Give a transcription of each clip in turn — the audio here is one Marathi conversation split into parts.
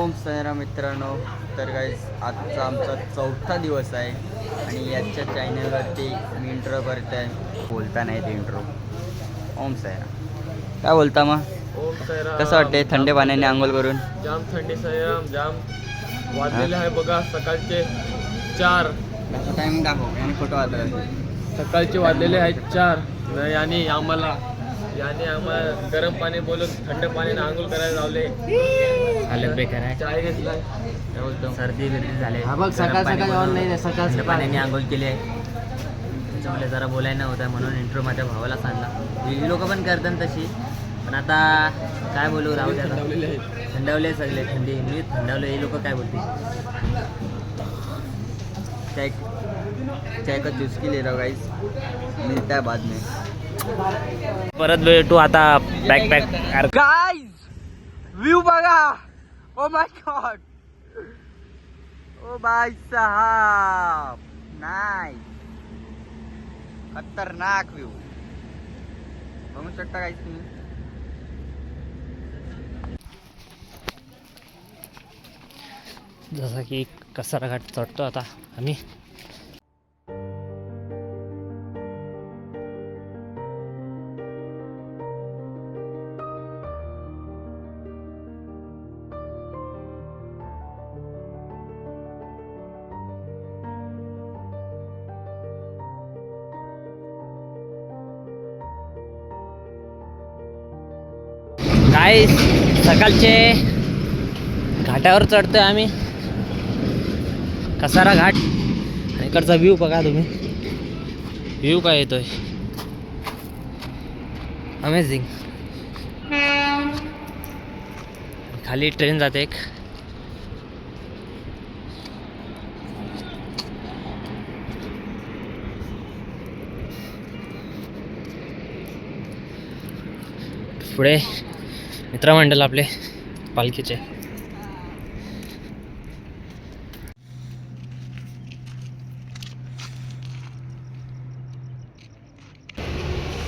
ओम साईराम मित्रांनो. तर गाईस आजचा आमचा चौथा दिवस आहे आणि याच्या चॅनलवरती मी इंट्रो करत आहे. बोलता नाही ते इंट्रो. ओम साईराम काय बोलता मग? ओम साईराम. कसं वाटते थंड पाण्याने आंघोळ करून? जाम थंडी साईराम, जाम वाजलेले आहे बघा सकाळचे 4. टाइम दाखव आणि फोटो आता. सकाळचे वाजलेले आहेत 4 आणि आम्हाला गरम पाणी बोलून थंड पाण्याने आंघोळ करायला लावले. हालत बेकार आहे. चाय घेतलाय. सर्दी बिर्दी झाले. सकाळ ऑनलाईन सकाळ पाण्याने आंघोळ केली आहे. त्याच्यामुळे जरा बोलायला नव्हतं म्हणून इंट्रो माझ्या भावाला सांगला. ही लोक पण करतात तशी, पण आता काय बोलू, राहू द्या. थंडावले सगळे थंडी, मी थंडावले. हे लोक काय बोलते? चाय का चुस्की ले रहा गाइस, मिलता है बाद में. परत भेटू आता. बॅक गाइस व्यू बघा. ओ माय गॉड, ओ भाई साहब, नाइस, खतरनाक व्यू बघू शकता गाइस तुम्ही. जसा की कसारा घाट चढतो आता आम्ही. काय सकाळचे घाटावर चढतोय आम्ही, कसारा घाट. आणि इकडचा व्ह्यू बघा तुम्ही. व्ह्यू काय येतोय, अमेझिंग. खाली ट्रेन जाते एक. पुढे मित्रमंडळ आपले पालखीचे.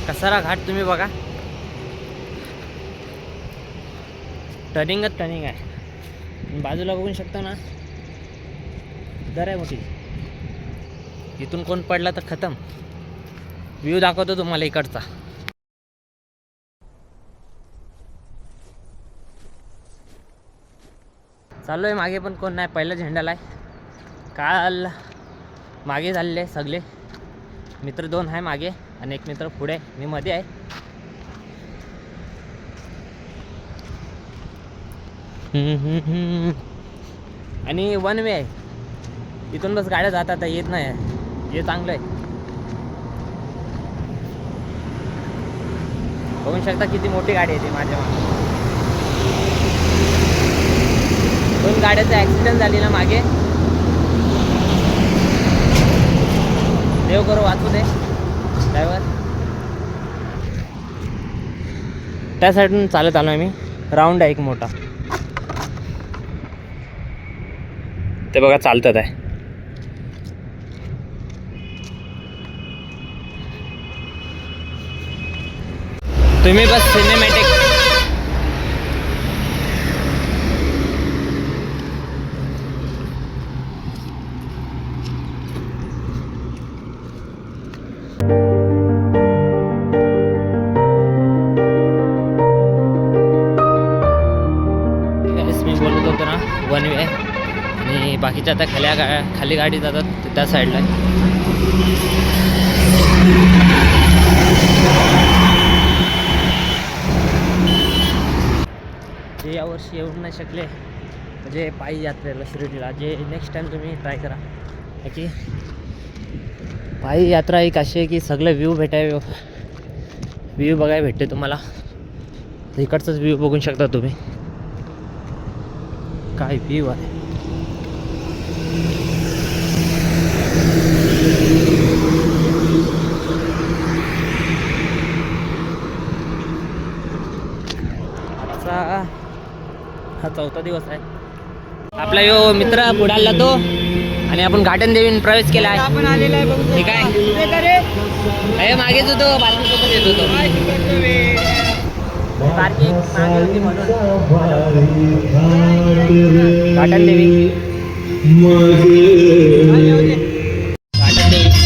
कसारा घाट तुम्ही बघा, टर्निंगच टर्निंग आहे. बाजूला बघू शकता ना, दर आहे मोठी. इथून कोण पडला तर खतम. व्ह्यू दाखवतो तुम्हाला इकडचा. चालू आहे मागे, पण कोण नाही. पहिला झेंडाला आहे. काल मागे झालेले सगळे मित्र. 2 आहे मागे आणि एक मित्र पुढे, मी मध्ये आहे. आणि 1 वे आहे. इथून बस गाड्या जातात, येत नाही. हे चांगलं आहे. बघू शकता किती मोठी गाडी येते माझ्या मागे. 2 गाड्याचा ॲक्सिडेंट झाली ना मागे. देव करो वाचू दे ड्रायव्हर. त्या साईडून चालत आलो आहे मी. राऊंड आहे एक मोठा, ते बघा चालतात आहे. तुम्ही बस सिनेमॅटिक. मी बोलत होतो ना 1 वे, आणि बाकीच्या आता खाली गाडी जातात त्या साईडला. जे यावर्षी येऊ नाही शकले म्हणजे पायी यात्रेला शिर्डीला, जे नेक्स्ट टाईम तुम्ही ट्राय करा. की पायी यात्रा एक अशी आहे की सगळं व्ह्यू व्ह्यू बघायला भेटते तुम्हाला. इकडचाच व्ह्यू बघू शकता तुम्ही. काय व्ह्यू आहे. आजचा हा 4था दिवस आहे. आपला यो मित्र पुढाला तो, आणि आपण घाटन देवीन प्रवेश केला आहे. आपण आलेला आहे. ठीक आहे. मागेच होतो, बारकीसोबत येत होतो. बारकी मागे होती म्हणून. घाटन देवी घाटन देवी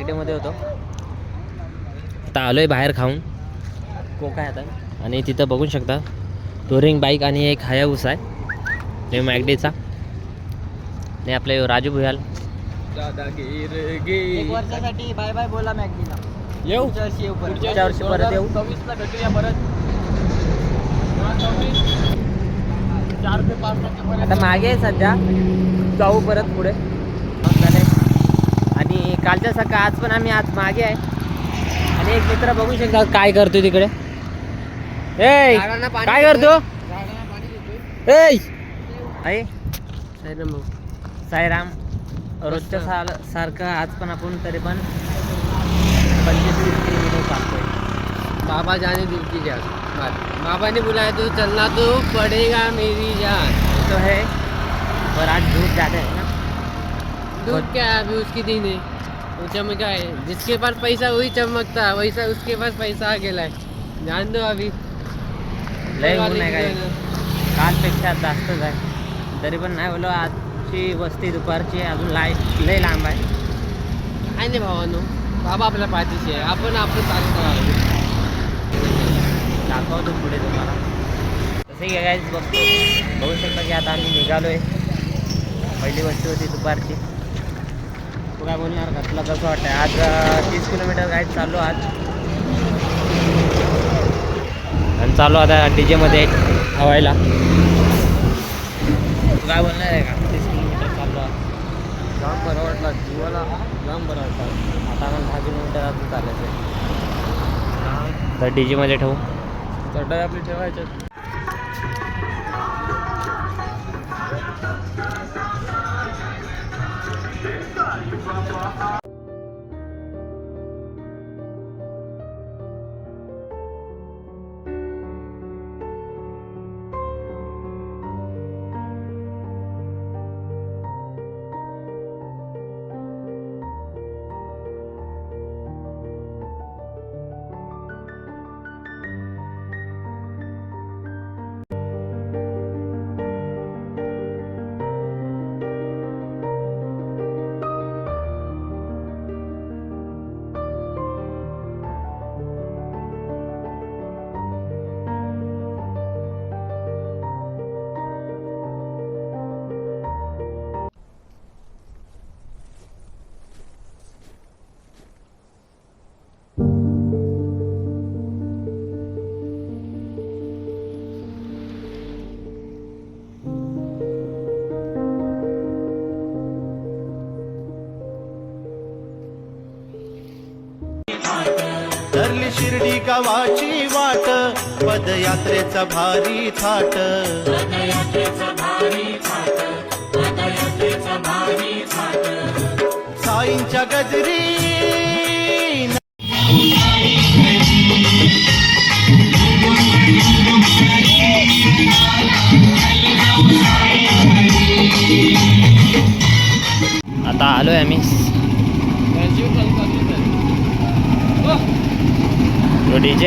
पार्टीमध्ये होतो. आता आलोय बाहेर खाऊन कोका आहे आता. आणि तिथं बघू शकता टुरिंग बाईक आणि एक हायाबुसा आहे ते मॅगडीचा. आणि आपले राजू भुयाल एक वर्षासाठी बाय बाय बोला मॅगडीला. येऊ पुढच्या वर्षी परत येऊ. 26ला भेटूया परत. 4 ते 5 टक्के आता मागे आहे सध्या, जाऊ परत पुढे झाले. आणि कालच्या सकाळ आज पण आम्ही आज मागे आहे. आणि एक मित्र बघू शकता काय करतोय तिकडे. ए काय करतो ए आई साईराम. रोजच्या सारखं आज पण आपण तरी पण 25-30 किलोमीटर चालतोय. बाबा जाने दिल की जान. बाबा ने बुलाया तो चलना तो पड़ेगा मेरी जान. तो है पर आज धूप ज़्यादा है ना. दूध क्या है, अभी उसकी दिन है, वो चमका है. जिसके पास पैसा वही चमकता है, वैसा उसके पास पैसा आ गेला है. जान दो अभी. लय ऊन आहे काय, कालपेक्षा जास्तच आहे. तरी पण नाही बोलो आजची वस्ती दुपारची अजून लय लांब आहे. काय नाही भावानो, बाबा आपल्या पाठीशी आहे. आपण चालू करावं. दाखवतो पुढे तुम्हाला. तसे गाईज बघू शकता की आता आम्ही निघालोय. पहिली वस्ती होती दुपारची. तू काय बोलणार का, तुला कसं वाटतंय? आज 30 किलोमीटर गाईड चाललो आज. आणि चालू आता DJ मध्ये हवायला. तू काय बोलणार आहे का? 30 किलोमीटर चाललो आज. जाम बरं वाटला जीवाला, जाम बरं वाटला. आता आम्हाला 10 किलोमीटर अजून चालायचं आहे. तर DJ मध्ये ठेवू. चढाई आपली ठेवायच्या. धरली शिर्डी गावाची वाट, पदयात्रेचा भारी थाट. साईंच्या गजरी आता आलोय आम्ही. तो DJ